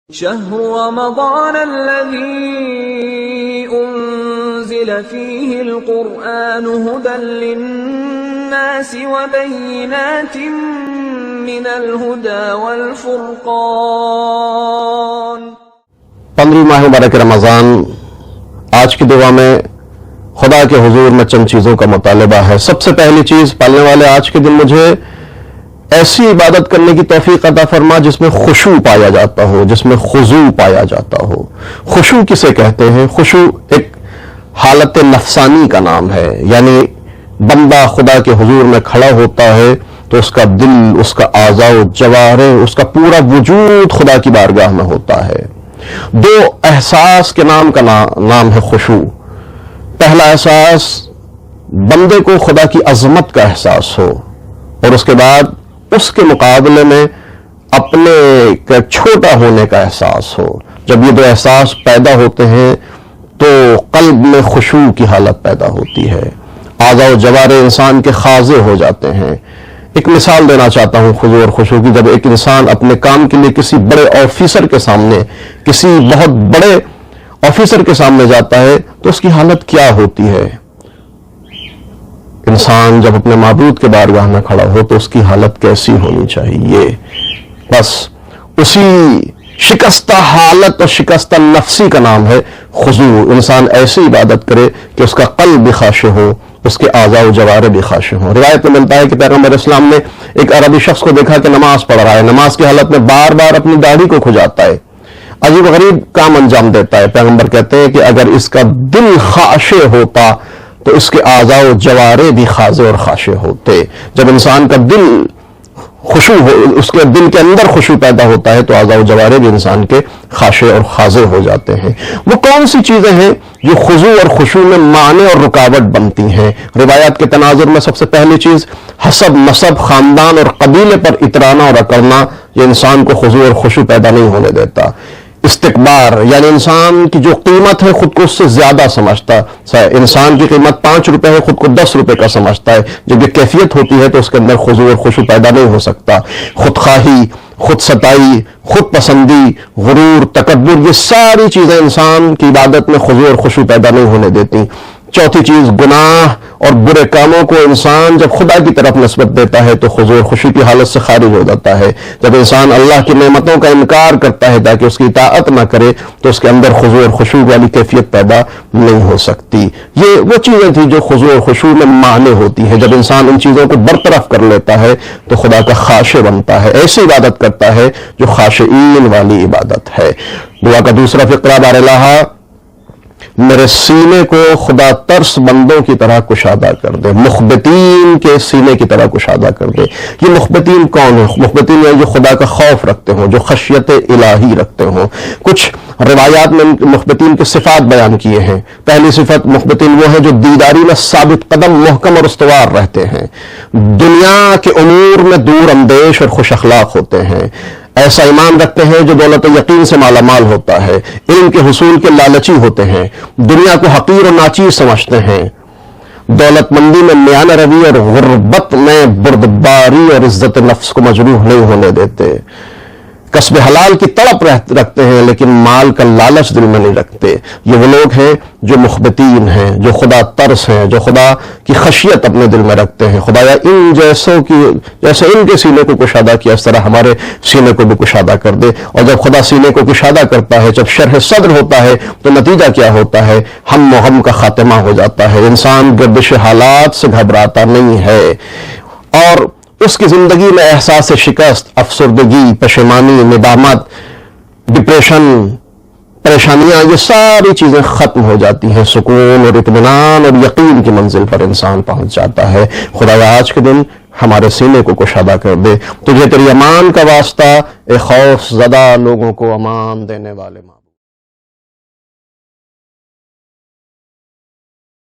شهر رمضان الذي أنزل فيه القرآن هدى للناس وبينات من الهدى والفرقان 15 ماہ مبارک رمضان. آج کی دعا میں خدا کے حضور میں چند چیزوں کا مطالبہ ہے. سب سے پہلی چیز، پالنے والے آج کے دن مجھے ایسی عبادت کرنے کی توفیق عطا فرما جس میں خشوع پایا جاتا ہو، جس میں خضوع پایا جاتا ہو. خشوع کسے کہتے ہیں؟ خشوع ایک حالت نفسانی کا نام ہے، یعنی بندہ خدا کے حضور میں کھڑا ہوتا ہے تو اس کا دل، اس کا اعضاء و جوارح، اس کا پورا وجود خدا کی بارگاہ میں ہوتا ہے. دو احساس کے نام کا نام ہے خشوع. پہلا احساس بندے کو خدا کی عظمت کا احساس ہو، اور اس کے بعد اس کے مقابلے میں اپنے چھوٹا ہونے کا احساس ہو. جب یہ دو احساس پیدا ہوتے ہیں تو قلب میں خشوع کی حالت پیدا ہوتی ہے. اعضاء و جوارح انسان کے خاضع ہو جاتے ہیں. ایک مثال دینا چاہتا ہوں خضوع اور خشوع کی. جب ایک انسان اپنے کام کے لیے کسی بڑے آفیسر کے سامنے، کسی بہت بڑے آفیسر کے سامنے جاتا ہے تو اس کی حالت کیا ہوتی ہے؟ انسان جب اپنے معبود کے بارگاہ میں کھڑا ہو تو اس کی حالت کیسی ہونی چاہیے؟ بس اسی شکستہ حالت اور شکستہ نفسی کا نام ہے خضوع. انسان ایسی عبادت کرے کہ اس کا قلب بھی خاشع ہو، اس کے اعضاء و جوارح بھی خاشع ہوں. روایت میں ملتا ہے کہ پیغمبر اسلام نے ایک عربی شخص کو دیکھا کہ نماز پڑھ رہا ہے، نماز کی حالت میں بار بار اپنی داڑھی کو کھجاتا ہے، عجیب غریب کام انجام دیتا ہے. پیغمبر کہتے ہیں کہ اگر اس کا دل خاشع ہوتا تو اس کے اعضاء و جوارح بھی خاضع اور خاشع ہوتے. جب انسان کا دل خشوع ہو، اس کے دل کے اندر خشوع پیدا ہوتا ہے تو اعضاء و جوارح بھی انسان کے خاشع اور خاضع ہو جاتے ہیں. وہ کون سی چیزیں ہیں جو خضوع اور خشوع میں مانع اور رکاوٹ بنتی ہیں؟ روایات کے تناظر میں سب سے پہلی چیز حسب، نسب، خاندان اور قبیلے پر اترانا اور اکڑنا، یہ انسان کو خضوع اور خشوع پیدا نہیں ہونے دیتا. استکبار، یعنی انسان کی جو قیمت ہے خود کو اس سے زیادہ سمجھتا ہے. انسان کی قیمت 5 روپے ہے، خود کو 10 روپے کا سمجھتا ہے. جب یہ کیفیت ہوتی ہے تو اس کے اندر خضوع اور خشوع پیدا نہیں ہو سکتا. خودخواہی، خود ستائی، خود پسندی، غرور، تکبر، یہ ساری چیزیں انسان کی عبادت میں خضوع اور خشوع پیدا نہیں ہونے دیتی. چوتھی چیز گناہ اور برے کاموں کو انسان جب خدا کی طرف نسبت دیتا ہے تو خضوع اور خشوع کی حالت سے خارج ہو جاتا ہے. جب انسان اللہ کی نعمتوں کا انکار کرتا ہے تاکہ اس کی اطاعت نہ کرے تو اس کے اندر خضوع اور خشوع والی کیفیت پیدا نہیں ہو سکتی. یہ وہ چیزیں تھیں جو خضوع اور خشوع میں مانع ہوتی ہیں. جب انسان ان چیزوں کو برطرف کر لیتا ہے تو خدا کا خاشع بنتا ہے، ایسی عبادت کرتا ہے جو خاشعین والی عبادت ہے. دعا کا دوسرا فقرہ بار الہ، میرے سینے کو خدا ترس بندوں کی طرح کشادہ کر دے، مخبتین کے سینے کی طرح کشادہ کر دے. یہ مخبتین کون ہیں؟ مخبتین ہیں جو خدا کا خوف رکھتے ہوں، جو خشیت الہی رکھتے ہوں. کچھ روایات میں مخبتین کے صفات بیان کیے ہیں. پہلی صفت مخبتین وہ ہے جو دیداری میں ثابت قدم، محکم اور استوار رہتے ہیں، دنیا کے امور میں دور اندیش اور خوش اخلاق ہوتے ہیں، ایسا ایمان رکھتے ہیں جو دولت یقین سے مالا مال ہوتا ہے، علم کے حصول کے لالچی ہوتے ہیں، دنیا کو حقیر اور ناچیز سمجھتے ہیں، دولت مندی میں میانہ روی اور غربت میں بردباری اور عزت نفس کو مجروح نہیں ہونے دیتے، کسب حلال کی تڑپ رکھتے ہیں لیکن مال کا لالچ دل میں نہیں رکھتے. یہ وہ لوگ ہیں جو مخبتین ہیں، جو خدا ترس ہیں، جو خدا کی خشیت اپنے دل میں رکھتے ہیں. خدایا ان جیسے ان کے سینے کو کشادہ کیا اس طرح ہمارے سینے کو بھی کشادہ کر دے. اور جب خدا سینے کو کشادہ کرتا ہے، جب شرح صدر ہوتا ہے تو نتیجہ کیا ہوتا ہے؟ ہم و غم کا خاتمہ ہو جاتا ہے. انسان گردش حالات سے گھبراتا نہیں ہے اور اس کی زندگی میں احساس شکست، افسردگی، پشیمانی، ندامت، ڈپریشن، پریشانیاں، یہ ساری چیزیں ختم ہو جاتی ہیں. سکون اور اطمینان اور یقین کی منزل پر انسان پہنچ جاتا ہے. خدایا آج کے دن ہمارے سینے کو کشادہ کر دے. تجھے تیری امان کا واسطہ، اے خوف زدہ لوگوں کو امان دینے والے ماں.